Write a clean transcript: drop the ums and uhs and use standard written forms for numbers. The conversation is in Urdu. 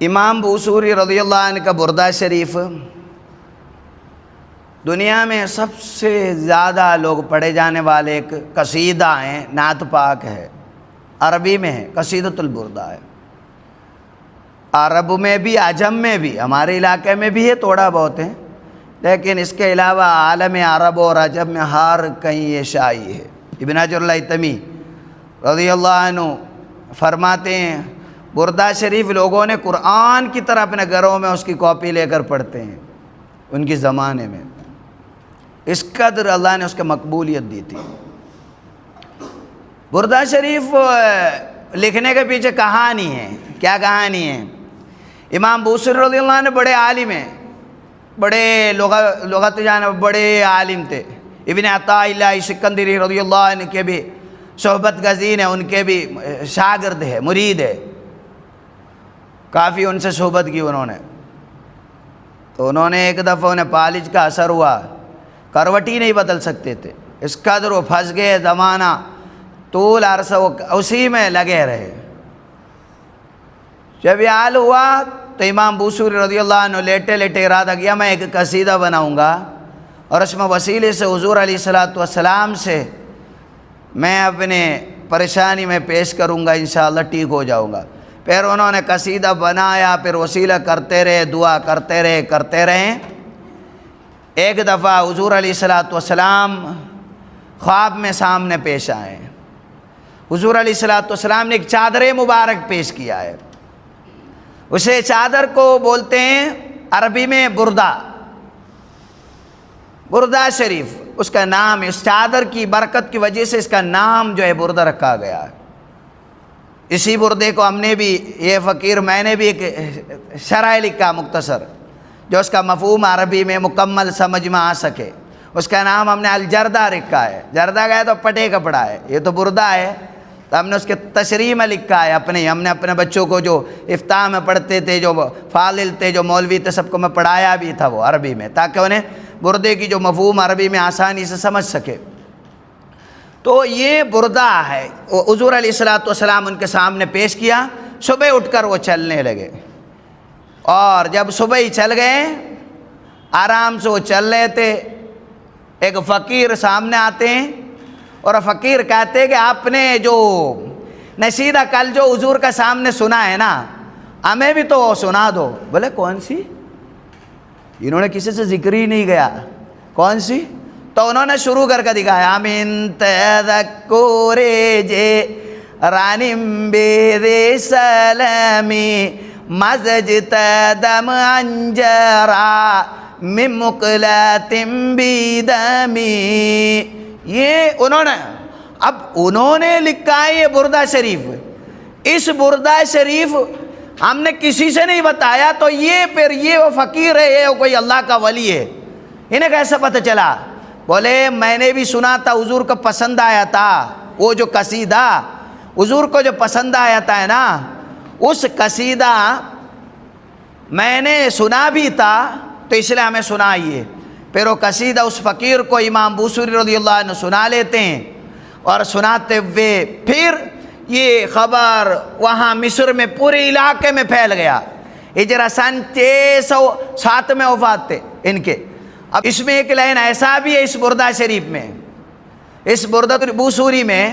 امام بوصوری رضی اللہ عنہ کا بردہ شریف دنیا میں سب سے زیادہ لوگ پڑھے جانے والے ایک قصیدہ ہیں، نعت پاک ہے، عربی میں ہے، قصیدۃ البردہ ہے۔ عرب میں بھی، عجم میں بھی، ہمارے علاقے میں بھی ہے، تھوڑا بہت ہے، لیکن اس کے علاوہ عالم عرب اور عجم میں ہر کہیں یہ شائع ہے۔ ابن حجر الہیثمی رضی اللہ عنہ فرماتے ہیں بردہ شریف لوگوں نے قرآن کی طرح اپنے گھروں میں اس کی کاپی لے کر پڑھتے ہیں، ان کی زمانے میں اس قدر اللہ نے اس کے مقبولیت دی تھی۔ بردہ شریف لکھنے کے پیچھے کہانی ہے، کیا کہانی ہے؟ امام بوصوری رضی اللہ عنہ بڑے عالم ہیں، بڑے لغت جانے بڑے عالم تھے۔ ابن عطاء اللہ سکندری رضی اللہ عنہ کے بھی صحبت گزین ہیں، ان کے بھی شاگرد ہے، مرید ہے، کافی ان سے صحبت کی انہوں نے۔ تو انہوں نے ایک دفعہ انہیں پالج کا اثر ہوا، کروٹی نہیں بدل سکتے تھے، اس قدر وہ پھنس گئے، زمانہ طول عرصہ وہ اسی میں لگے رہے۔ جب یہ حال ہوا تو امام بوصوری رضی اللہ عنہ لیٹے لیٹے ارادہ کیا میں ایک قصیدہ بناؤں گا اور اس میں وسیلے سے حضور علیہ السلام سے میں اپنے پریشانی میں پیش کروں گا، انشاءاللہ ٹھیک ہو جاؤں گا۔ پھر انہوں نے قصیدہ بنایا، پھر وسیلہ کرتے رہے، دعا کرتے رہے۔ ایک دفعہ حضور علیہ السلام خواب میں سامنے پیش آئے۔ حضور علیہ السلام نے ایک چادر مبارک پیش کیا ہے، اسے چادر کو بولتے ہیں عربی میں بردہ شریف، اس کا نام، اس چادر کی برکت کی وجہ سے اس کا نام جو ہے بردہ رکھا گیا ہے۔ اسی بردے کو ہم نے بھی، یہ فقیر میں نے بھی ایک شرح لکھا مختصر، جو اس کا مفہوم عربی میں مکمل سمجھ میں آ سکے، اس کا نام ہم نے الجردہ رکھا ہے۔ جردہ گیا تو پٹے کپڑا ہے، یہ تو بردہ ہے، تو ہم نے اس کے تشریح میں لکھا ہے ہم نے اپنے بچوں کو جو افتاح میں پڑھتے تھے، جو فاضل تھے، جو مولوی تھے، سب کو میں پڑھایا بھی تھا وہ عربی میں، تاکہ انہیں بردے کی جو مفہوم عربی میں آسانی سے سمجھ سکے۔ تو یہ بردہ ہے، حضور علیہ السلام ان کے سامنے پیش کیا۔ صبح اٹھ کر وہ چلنے لگے، اور جب صبح ہی چل گئے، آرام سے وہ چل رہے تھے، ایک فقیر سامنے آتے ہیں اور فقیر کہتے ہیں کہ آپ نے جو نشیدہ کل جو حضور کا سامنے سنا ہے نا، ہمیں بھی تو سنا دو۔ بولے کون سی؟ انہوں نے کسی سے ذکر ہی نہیں گیا، کون سی؟ تو انہوں نے شروع کر کے دکھایا، من تذکر جے رانم بید سلامی مزجت دم انجرا من مقلات بیدمی۔ یہ انہوں نے لکھا ہے یہ بردہ شریف۔ اس بردہ شریف ہم نے کسی سے نہیں بتایا، تو پھر یہ وہ فقیر ہے، یہ کوئی اللہ کا ولی ہے، انہیں کیسے پتہ چلا؟ بولے میں نے بھی سنا تھا، حضور کو پسند آیا تھا وہ جو قصیدہ، حضور کو جو پسند آیا تھا نا، اس قصیدہ میں نے سنا بھی تھا، تو اس لیے ہمیں سنائیے۔ پھر وہ قصیدہ اس فقیر کو امام بوصوری رضی اللہ عنہ سنا لیتے ہیں، اور سناتے ہوئے پھر یہ خبر وہاں مصر میں پورے علاقے میں پھیل گیا۔ ہجرہ سن 607 میں وفات تھے ان کے۔ اب اس میں ایک لائن ایسا بھی ہے اس بردہ شریف میں، اس بردہ بوصوری میں